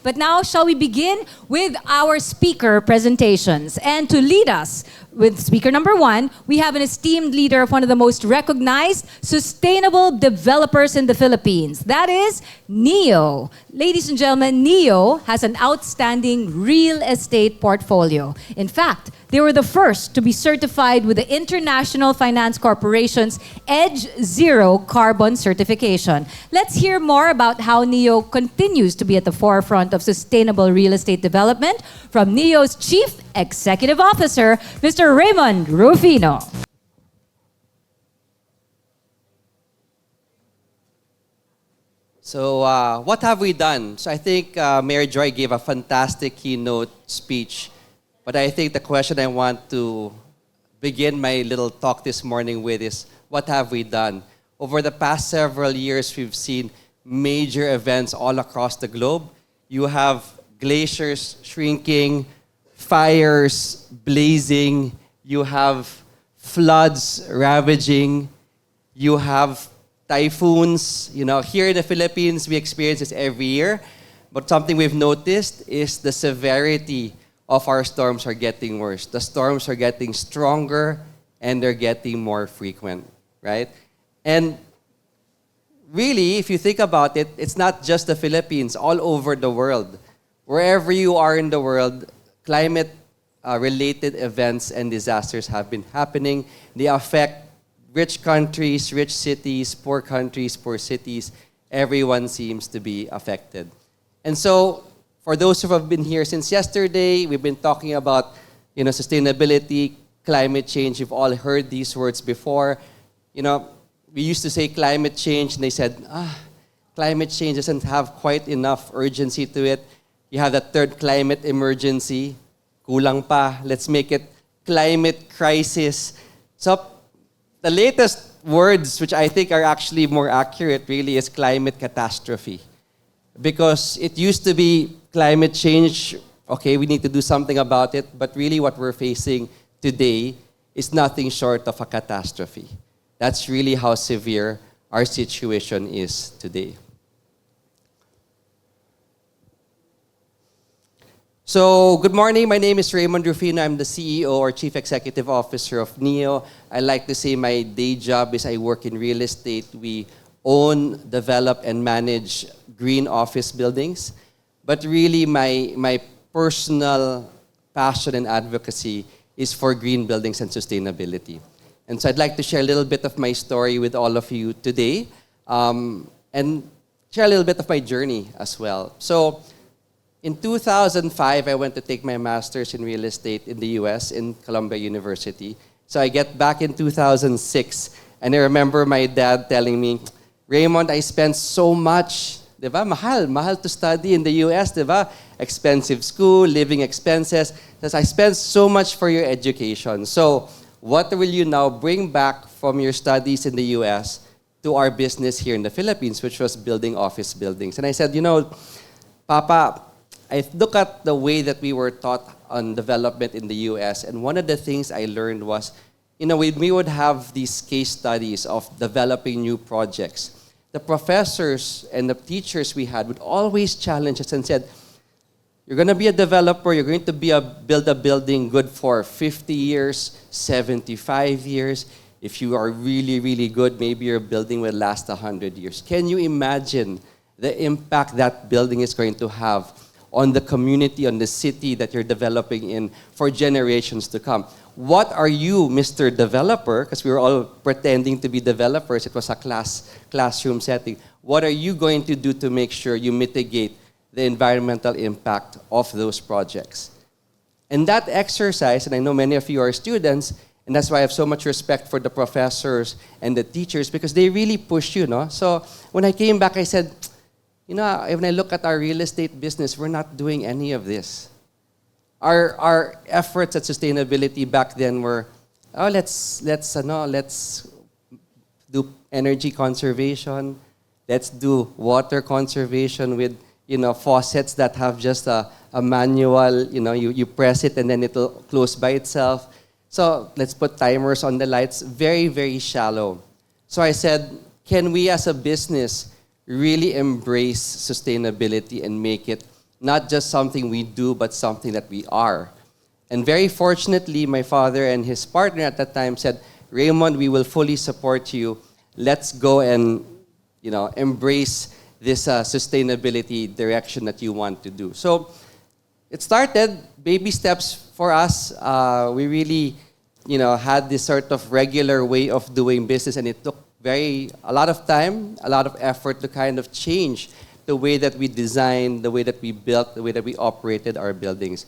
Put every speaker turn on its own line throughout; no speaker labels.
But now, shall we begin with our speaker presentations? And to lead us with speaker number 1, we have an esteemed leader of one of the most recognized sustainable developers in the Philippines. That is NEO. Ladies and gentlemen, NEO has an outstanding real estate portfolio. In fact, they were the first to be certified with the International Finance Corporation's EDGE Zero Carbon certification. Let's hear more about how NEO continues to be at the forefront of sustainable real estate development from NEO's Chief Executive Officer, Mr. Raymond Rufino.
So what have we done? So I think Mayor Joy gave a fantastic keynote speech. But I think the question I want to begin my little talk this morning with is, what have we done? Over the past several years, we've seen major events all across the globe. You have glaciers shrinking, fires blazing, you have floods ravaging, you have typhoons. You know, here in the Philippines, we experience this every year. But something we've noticed is the severity of our storms are getting worse. The storms are getting stronger and they're getting more frequent, right? And really, if you think about it, it's not just the Philippines, all over the world. Wherever you are in the world, climate-related events and disasters have been happening. They affect rich countries, rich cities, poor countries, poor cities. Everyone seems to be affected. And so, for those who have been here since yesterday, we've been talking about, sustainability, climate change. You've all heard these words before. We used to say climate change, and they said, climate change doesn't have quite enough urgency to it. You have that third climate emergency. Kulang pa. Let's make it climate crisis. So the latest words, which I think are actually more accurate, really, is climate catastrophe. Because it used to be climate change, okay, we need to do something about it, but really what we're facing today is nothing short of a catastrophe. That's really how severe our situation is today. So, good morning. My name is Raymond Rufino. I'm the CEO or Chief Executive Officer of NEO. I like to say my day job is I work in real estate. We own, develop, and manage green office buildings. But really, my personal passion and advocacy is for green buildings and sustainability. And so I'd like to share a little bit of my story with all of you today and share a little bit of my journey as well. So in 2005, I went to take my master's in real estate in the US in Columbia University. So I get back in 2006, and I remember my dad telling me, Raymond, I spent so much. Diba? Mahal to study in the US, diba? Expensive school, living expenses. Says, I spent so much for your education. So, what will you now bring back from your studies in the US to our business here in the Philippines, which was building office buildings? And I said, Papa, I look at the way that we were taught on development in the US, and one of the things I learned was, we would have these case studies of developing new projects. The professors and the teachers we had would always challenge us and said, you're going to be a developer, you're going to build a building good for 50 years, 75 years. If you are really, really good, maybe your building will last 100 years. Can you imagine the impact that building is going to have on the community, on the city that you're developing in for generations to come? What are you, Mr. Developer, because we were all pretending to be developers, it was a classroom setting. What are you going to do to make sure you mitigate the environmental impact of those projects? And that exercise, and I know many of you are students, and that's why I have so much respect for the professors and the teachers, because they really push you, no? So when I came back, I said, when I look at our real estate business, we're not doing any of this. Our efforts at sustainability back then were, let's do energy conservation, let's do water conservation with faucets that have just a manual, you press it and then it'll close by itself. So let's put timers on the lights. Very, very shallow. So I said, can we as a business really embrace sustainability and make it not just something we do, but something that we are. And very fortunately, my father and his partner at that time said, Raymond, we will fully support you. Let's go and embrace this sustainability direction that you want to do. So it started, baby steps for us. We really had this sort of regular way of doing business, and it took a lot of time, a lot of effort to kind of change the way that we designed, the way that we built, the way that we operated our buildings.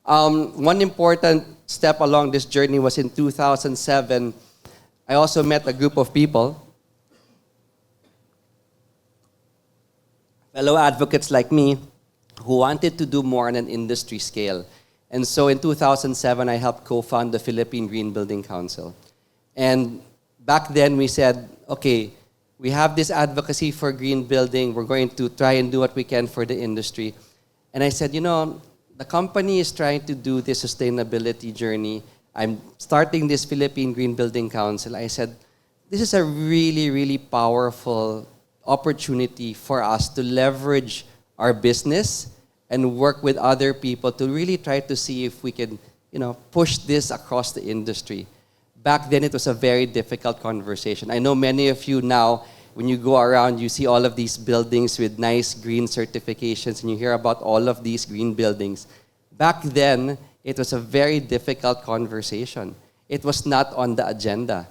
One important step along this journey was in 2007. I also met a group of people, fellow advocates like me, who wanted to do more on an industry scale. And so in 2007, I helped co-found the Philippine Green Building Council. And back then we said, okay, we have this advocacy for green building. We're going to try and do what we can for the industry. And I said, the company is trying to do this sustainability journey. I'm starting this Philippine Green Building Council. I said, this is a really, really powerful opportunity for us to leverage our business and work with other people to really try to see if we can, push this across the industry. Back then, it was a very difficult conversation. I know many of you now, when you go around, you see all of these buildings with nice green certifications, and you hear about all of these green buildings. Back then, it was a very difficult conversation. It was not on the agenda.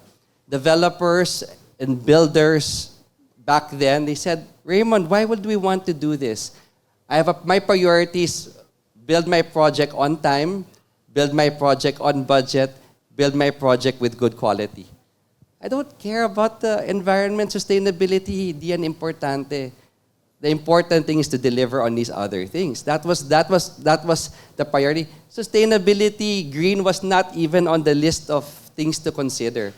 Developers and builders back then, they said, Raymond, why would we want to do this? My priorities: build my project on time, build my project on budget, build my project with good quality. I don't care about the environment, sustainability, di yan importante. The important thing is to deliver on these other things. That was the priority. Sustainability, green was not even on the list of things to consider.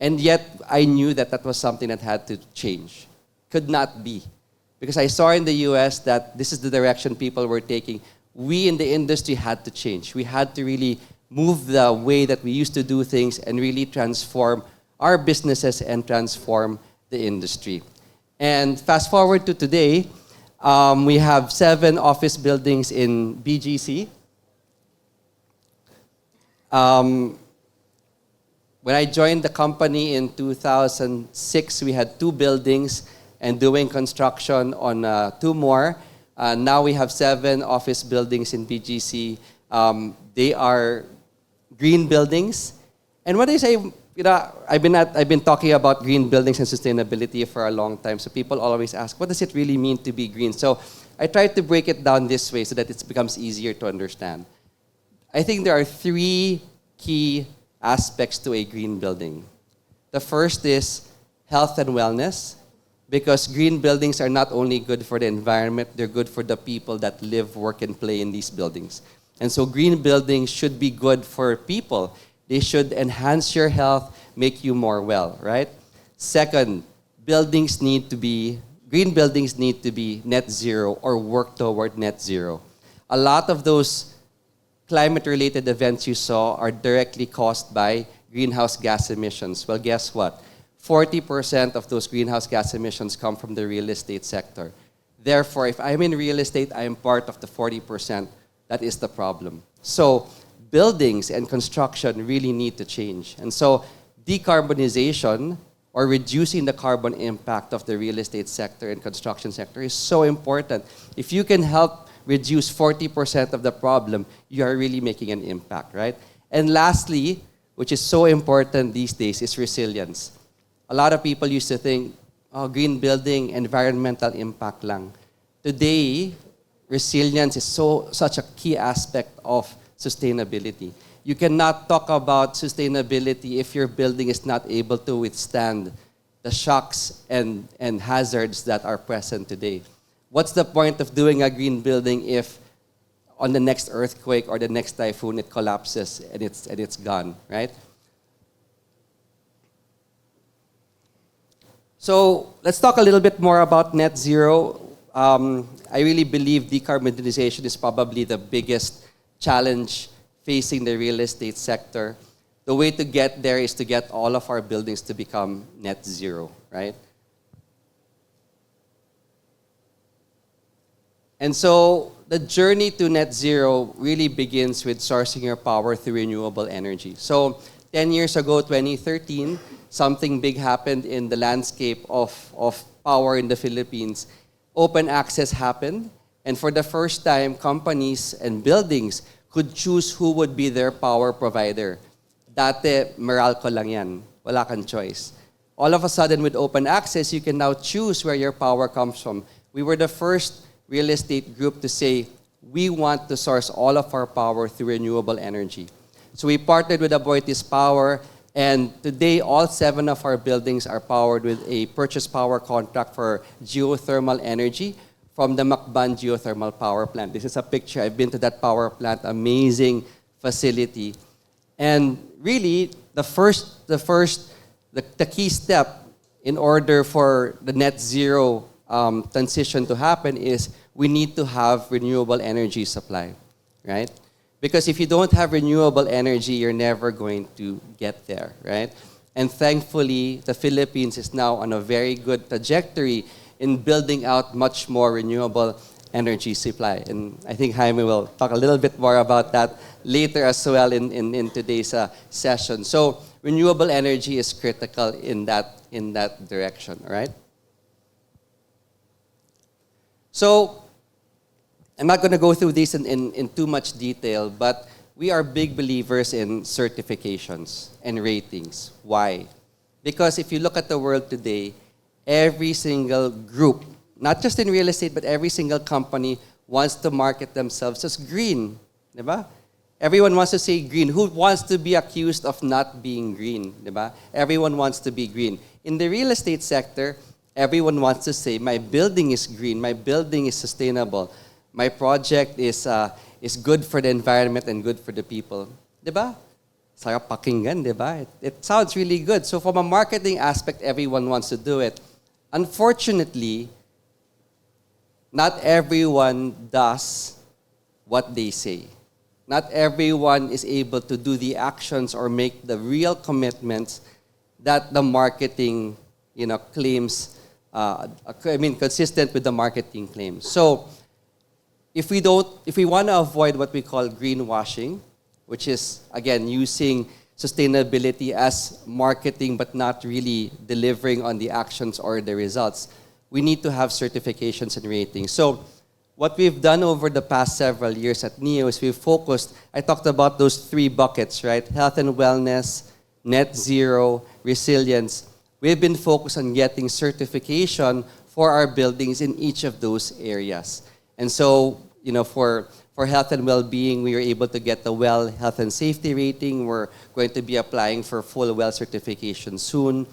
And yet, I knew that was something that had to change. Could not be. Because I saw in the US that this is the direction people were taking. We in the industry had to change. We had to really move the way that we used to do things and really transform our businesses and transform the industry. And fast forward to today, we have 7 office buildings in BGC. When I joined the company in 2006, we had 2 buildings and doing construction on 2 more. Now we have 7 office buildings in BGC. They are green buildings. And when I say, I've been talking about green buildings and sustainability for a long time. So people always ask, what does it really mean to be green? So I tried to break it down this way so that it becomes easier to understand. I think there are 3 key aspects to a green building. The first is health and wellness, because green buildings are not only good for the environment, they're good for the people that live, work, and play in these buildings. And so green buildings should be good for people. They should enhance your health, make you more well, right? Second, green buildings need to be net zero or work toward net zero. A lot of those climate-related events you saw are directly caused by greenhouse gas emissions. Well, guess what? 40% of those greenhouse gas emissions come from the real estate sector. Therefore, if I'm in real estate, I am part of the 40%. That is the problem. So buildings and construction really need to change. And so decarbonization, or reducing the carbon impact of the real estate sector and construction sector, is so important. If you can help reduce 40% of the problem, you are really making an impact, right? And lastly, which is so important these days, is resilience. A lot of people used to think, green building, environmental impact lang. Today, resilience is such a key aspect of sustainability. You cannot talk about sustainability if your building is not able to withstand the shocks and hazards that are present today. What's the point of doing a green building if on the next earthquake or the next typhoon it collapses and it's gone, right? So let's talk a little bit more about net zero. I really believe decarbonization is probably the biggest challenge facing the real estate sector. The way to get there is to get all of our buildings to become net zero, right? And so the journey to net zero really begins with sourcing your power through renewable energy. So 10 years ago, 2013, something big happened in the landscape of power in the Philippines. Open access happened, and for the first time, companies and buildings could choose who would be their power provider. Dati, Meralco lang yan. Wala kang choice. All of a sudden, with open access, you can now choose where your power comes from. We were the first real estate group to say, we want to source all of our power through renewable energy. So we partnered with Aboitiz Power, and today all 7 of our buildings are powered with a purchase power contract for geothermal energy from the Macban Geothermal Power Plant. This is a picture. I've been to that power plant, amazing facility. And really, the key step in order for the net zero transition to happen is we need to have renewable energy supply, right? Because if you don't have renewable energy, you're never going to get there, right? And thankfully, the Philippines is now on a very good trajectory in building out much more renewable energy supply. And I think Jaime will talk a little bit more about that later as well in today's session. So renewable energy is critical in that direction, all right? So I'm not going to go through this in too much detail, but we are big believers in certifications and ratings. Why? Because if you look at the world today, every single group, not just in real estate, but every single company wants to market themselves as green. Diba? Everyone wants to say green. Who wants to be accused of not being green? Diba? Everyone wants to be green. In the real estate sector, everyone wants to say, my building is green, my building is sustainable, my project is good for the environment and good for the people. Diba? Sarap pakinggan, diba? It sounds really good. So from a marketing aspect, everyone wants to do it. Unfortunately, not everyone does what they say. Not everyone is able to do the actions or make the real commitments that the marketing, claims. Consistent with the marketing claims. So, if we want to avoid what we call greenwashing, which is again using sustainability as marketing but not really delivering on the actions or the results, we need to have certifications and ratings. So what we've done over the past several years at NEO is we've focused, I talked about those 3 buckets, right? Health and wellness, net zero, resilience. We've been focused on getting certification for our buildings in each of those areas. And so, for health and well-being, we were able to get the WELL Health and Safety rating. We're going to be applying for full WELL certification soon.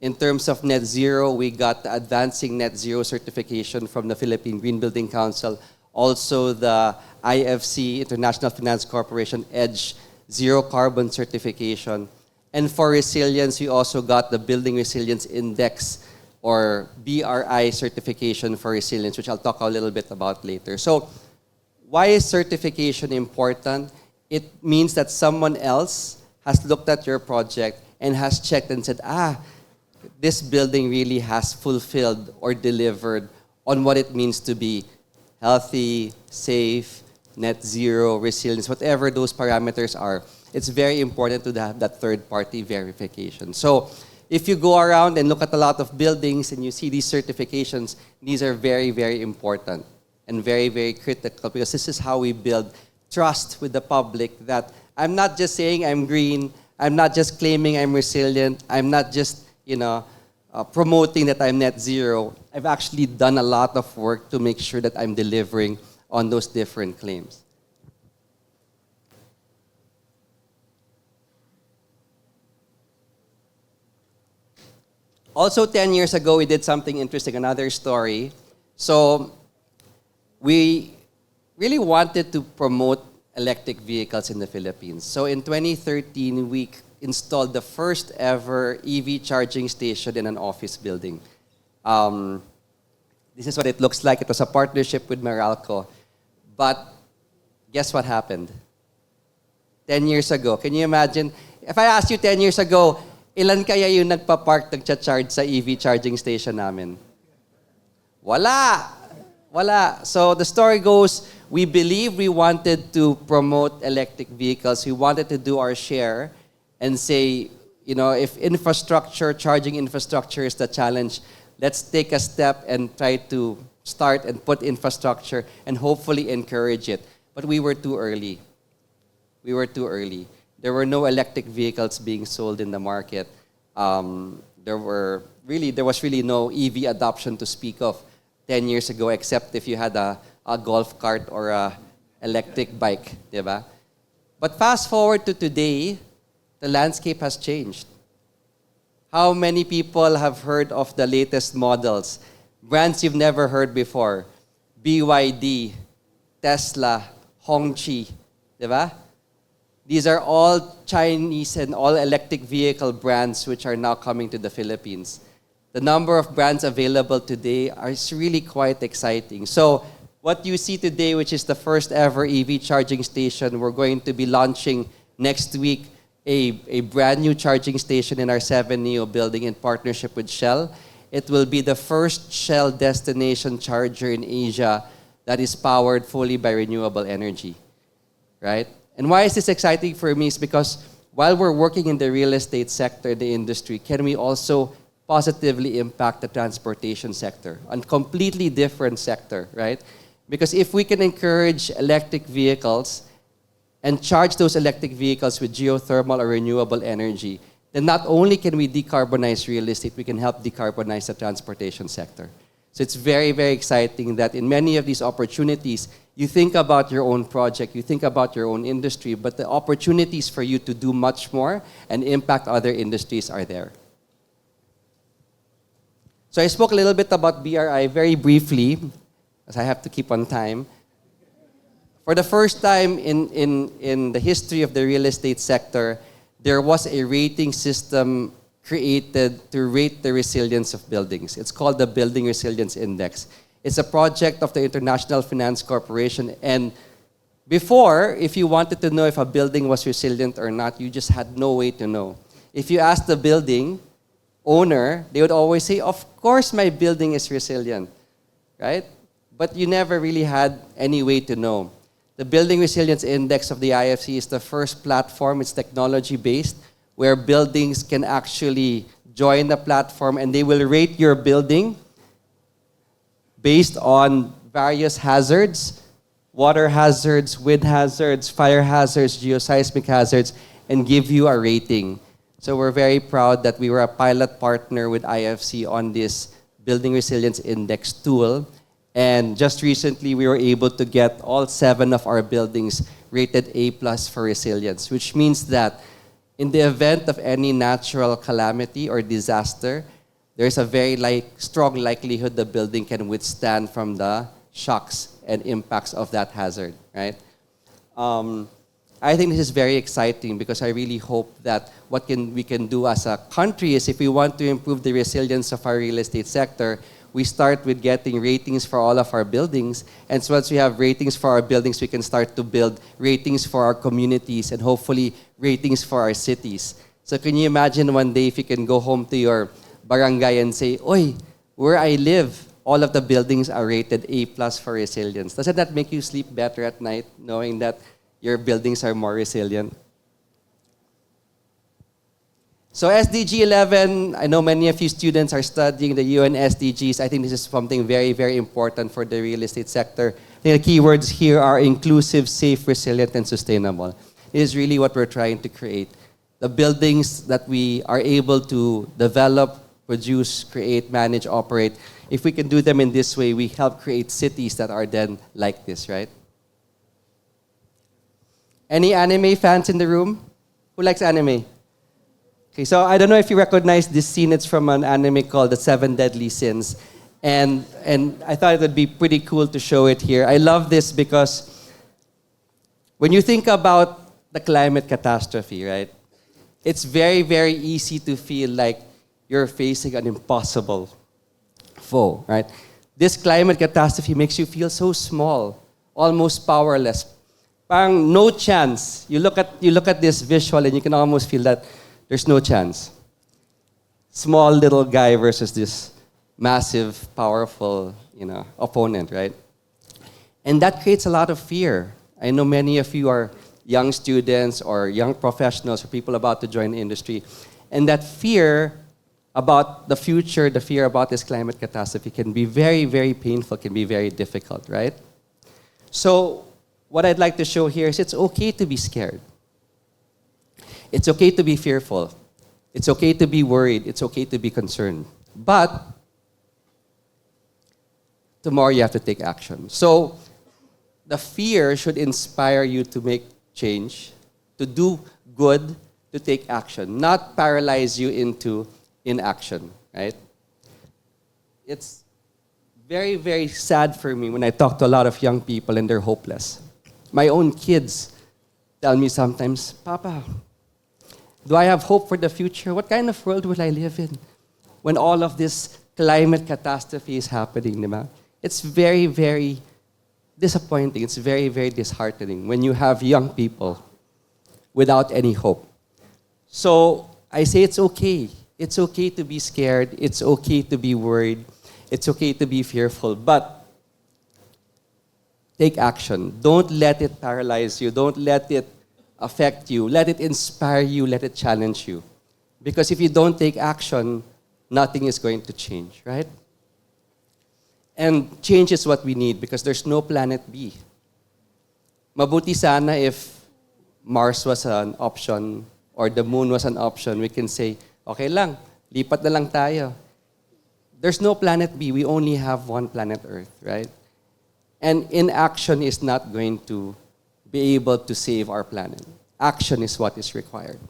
In terms of net zero, we got the Advancing Net Zero certification from the Philippine Green Building Council, also the IFC, International Finance Corporation, EDGE Zero Carbon certification. And for resilience, we also got the Building Resilience Index or BRI certification for resilience, which I'll talk a little bit about later. So why is certification important? It means that someone else has looked at your project and has checked and said, this building really has fulfilled or delivered on what it means to be healthy, safe, net zero, resilience, whatever those parameters are. It's very important to have that third-party verification. So if you go around and look at a lot of buildings and you see these certifications, these are very, very important and very, very critical because this is how we build trust with the public that I'm not just saying I'm green, I'm not just claiming I'm resilient, I'm not just, promoting that I'm net zero. I've actually done a lot of work to make sure that I'm delivering on those different claims. Also, 10 years ago, we did something interesting, another story. So, we really wanted to promote electric vehicles in the Philippines. So, in 2013, we installed the first ever EV charging station in an office building. This is what it looks like. It was a partnership with Meralco. But guess what happened? 10 years ago. Can you imagine? If I asked you 10 years ago, ilan kaya yung nagpa-park, nagcha-charge sa EV charging station namin? Wala. So the story goes, we believe we wanted to promote electric vehicles. We wanted to do our share and say, if infrastructure, charging infrastructure is the challenge, let's take a step and try to start and put infrastructure and hopefully encourage it. But we were too early. We were too early. There were no electric vehicles being sold in the market. There was really no EV adoption to speak of 10 years ago, except if you had a golf cart or a electric bike, diba? But fast forward to today, the landscape has changed. How many people have heard of the latest models? Brands you've never heard before. BYD, Tesla, Hongqi, diba? These are all Chinese and all electric vehicle brands which are now coming to the Philippines. The number of brands available today is really quite exciting. So what you see today, which is the first ever EV charging station, we're going to be launching next week a brand new charging station in our 7 Neo building in partnership with Shell. It will be the first Shell destination charger in Asia that is powered fully by renewable energy, right? And why is this exciting for me is because while we're working in the real estate sector, the industry, can we also positively impact the transportation sector, a completely different sector, right? Because if we can encourage electric vehicles and charge those electric vehicles with geothermal or renewable energy, then not only can we decarbonize real estate, we can help decarbonize the transportation sector. So it's very, very exciting that in many of these opportunities, you think about your own project, you think about your own industry, but the opportunities for you to do much more and impact other industries are there. So I spoke a little bit about BRI very briefly, as I have to keep on time. For the first time in the history of the real estate sector, there was a rating system created to rate the resilience of buildings. It's called the Building Resilience Index. It's a project of the International Finance Corporation. And before, if you wanted to know if a building was resilient or not, you just had no way to know. If you asked the building owner, they would always say, of course my building is resilient, right? But you never really had any way to know. The Building Resilience Index of the IFC is the first platform. It's technology-based, where buildings can actually join the platform and they will rate your building based on various hazards, water hazards, wind hazards, fire hazards, geoseismic hazards, and give you a rating. So we're very proud that we were a pilot partner with IFC on this Building Resilience Index tool. And just recently, we were able to get all 7 of our buildings rated A+ for resilience, which means that in the event of any natural calamity or disaster, there's a very strong likelihood the building can withstand from the shocks and impacts of that hazard, right? I think this is very exciting because I really hope that what we can do as a country is if we want to improve the resilience of our real estate sector, we start with getting ratings for all of our buildings. And so once we have ratings for our buildings, we can start to build ratings for our communities and hopefully ratings for our cities. So can you imagine one day if you can go home to your barangay and say, "Oy, where I live, all of the buildings are rated A+ for resilience." Doesn't that make you sleep better at night, knowing that your buildings are more resilient? So SDG 11, I know many of you students are studying the UN SDGs. I think this is something very, very important for the real estate sector. I think the keywords here are inclusive, safe, resilient, and sustainable. It is really what we're trying to create. The buildings that we are able to develop, produce, create, manage, operate, if we can do them in this way, we help create cities that are then like this, right? Any anime fans in the room? Who likes anime? Okay, so I don't know if you recognize this scene. It's from an anime called The 7 Deadly Sins. And I thought it would be pretty cool to show it here. I love this because when you think about the climate catastrophe, right? It's very, very easy to feel like you're facing an impossible foe, right? This climate catastrophe makes you feel so small, almost powerless. Parang no chance. You look at this visual and you can almost feel that there's no chance. Small little guy versus this massive, powerful, opponent, right? And that creates a lot of fear. I know many of you are young students or young professionals or people about to join the industry. And that fear about the future, the fear about this climate catastrophe can be very, very painful, can be very difficult, right? So what I'd like to show here is it's okay to be scared. It's okay to be fearful. It's okay to be worried. It's okay to be concerned. But tomorrow you have to take action. So the fear should inspire you to make change, to do good, to take action, not paralyze you into inaction, right? It's very, very sad for me when I talk to a lot of young people and they're hopeless. My own kids tell me sometimes, Papa, do I have hope for the future? What kind of world will I live in when all of this climate catastrophe is happening, diba? It's very, very disappointing. It's very, very disheartening when you have young people without any hope. So I say it's okay. It's okay to be scared. It's okay to be worried. It's okay to be fearful. But take action. Don't let it paralyze you. Don't let it affect you. Let it inspire you. Let it challenge you. Because if you don't take action, nothing is going to change, right? And change is what we need because there's no planet B. Mabuti sana if Mars was an option or the moon was an option. We can say, okay lang, lipat na lang tayo. There's no planet B. We only have one planet Earth, right? And inaction is not going to be able to save our planet. Action is what is required.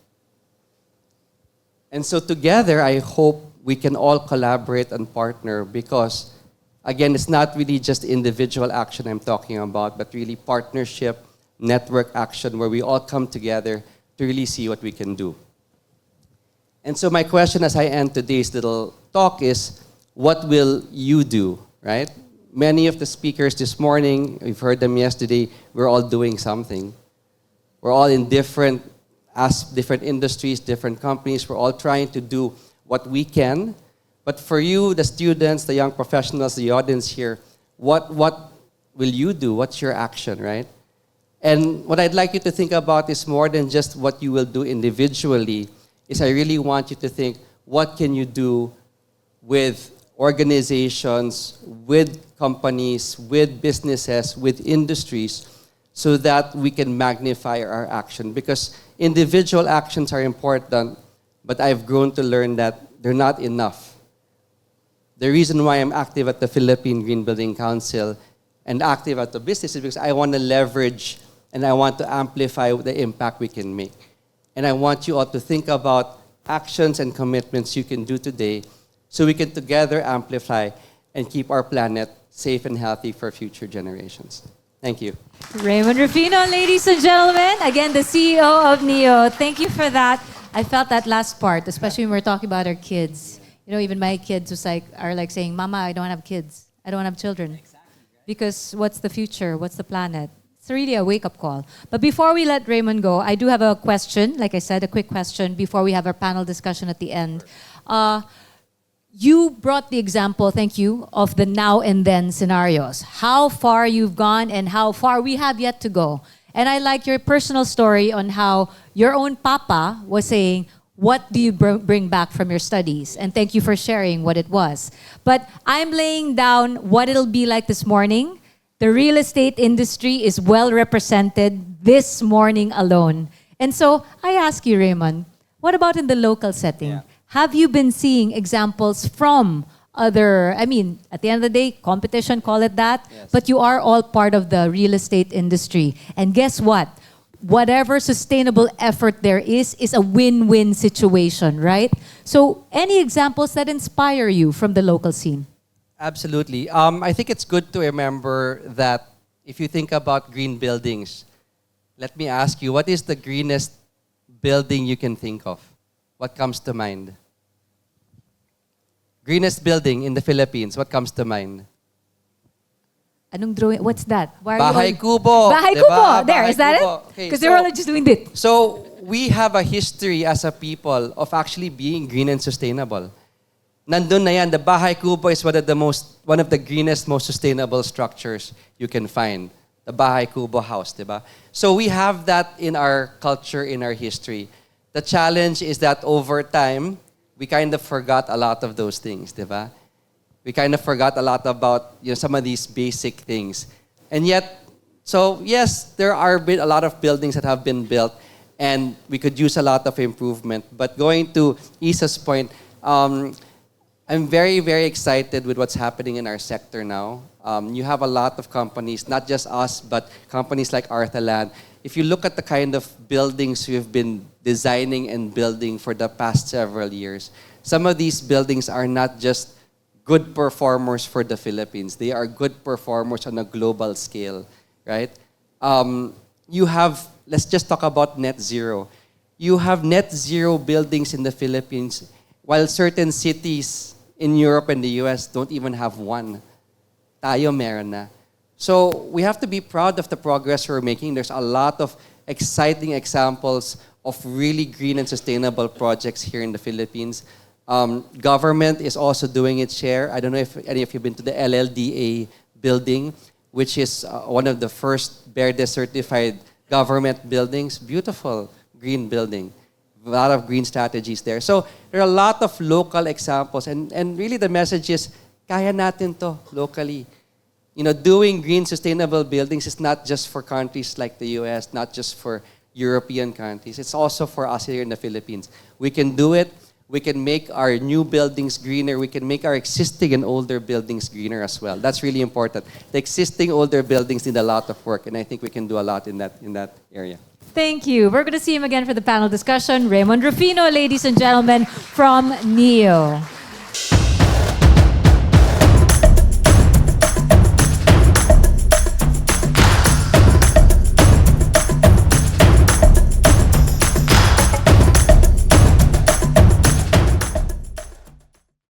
And so together, I hope we can all collaborate and partner because, again, it's not really just individual action I'm talking about, but really partnership, network action, where we all come together to really see what we can do. And so my question as I end today's little talk is, what will you do, right? Many of the speakers this morning, we've heard them yesterday, we're all doing something. We're all in different industries, different companies. We're all trying to do what we can. But for you, the students, the young professionals, the audience here, what will you do? What's your action, right? And what I'd like you to think about is more than just what you will do individually, is I really want you to think, what can you do with organizations, with companies, with businesses, with industries, so that we can magnify our action. Because individual actions are important, but I've grown to learn that they're not enough. The reason why I'm active at the Philippine Green Building Council and active at the business is because I want to leverage and I want to amplify the impact we can make. And I want you all to think about actions and commitments you can do today so we can together amplify and keep our planet safe and healthy for future generations. Thank you.
Raymond Rufino, ladies and gentlemen, again, the CEO of NEO. Thank you for that. I felt that last part, especially when we're talking about our kids. You know, even my kids are like saying, Mama, I don't have kids. I don't have children. Because what's the future? What's the planet? It's really a wake-up call. But before we let Raymond go, I do have a question, like I said, a quick question before we have our panel discussion at the end. You brought the example, thank you, of the now and then scenarios. How far you've gone and how far we have yet to go. And I like your personal story on how your own papa was saying, what do you bring back from your studies? And thank you for sharing what it was. But I'm laying down what it'll be like this morning. The real estate industry is well represented this morning alone. And so I ask you, Raymond, what about in the local setting?
Yeah.
Have you been seeing examples from other, I mean, at the end of the day, competition, call it that,
Yes.
but you are all part of the real estate industry. And guess what? Whatever sustainable effort there is a win-win situation, right? So any examples that inspire you from the local scene?
Absolutely. I think it's good to remember that if you think about green buildings, let me ask you, what is the greenest building you can think of? What comes to mind? Greenest building in the Philippines, what comes to mind?
Anong drawing? What's that? Why are
Bahay
you
Kubo.
Bahay
Diba?
Kubo. There,
Bahay
is that
Kubo.
it?
Okay,
Because they were all just doing it.
So we have a history as a people of actually being green and sustainable. nandun na yan. The Bahay Kubo is one of the greenest, most sustainable structures you can find. The Bahay Kubo house, diba? So we have that in our culture, in our history. The challenge is that over time, we kind of forgot a lot of those things, diba? We kind of forgot a lot about some of these basic things. And yet, so yes, there are a lot of buildings that have been built and we could use a lot of improvement. But going to Isa's point, I'm very, very excited with what's happening in our sector now. You have a lot of companies, not just us, but companies like Arthaland. If you look at the kind of buildings we've been designing and building for the past several years, some of these buildings are not just good performers for the Philippines. They are good performers on a global scale, right? Let's just talk about net zero. You have net zero buildings in the Philippines, while certain cities in Europe and the US don't even have one. Tayo meron na. So we have to be proud of the progress we're making. There's a lot of exciting examples of really green and sustainable projects here in the Philippines. Government is also doing its share. I don't know if any of you have been to the LLDA building, which is one of the first BERDE certified government buildings. Beautiful green building. A lot of green strategies there. So there are a lot of local examples. And really the message is, kaya natin to locally. Doing green sustainable buildings is not just for countries like the US, not just for European countries. It's also for us here in the Philippines. We can do it. We can make our new buildings greener. We can make our existing and older buildings greener as well. That's really important. The existing older buildings need a lot of work, and I think we can do a lot in that area.
Thank you. We're going to see him again for the panel discussion. Raymond Rufino, ladies and gentlemen, from NEO.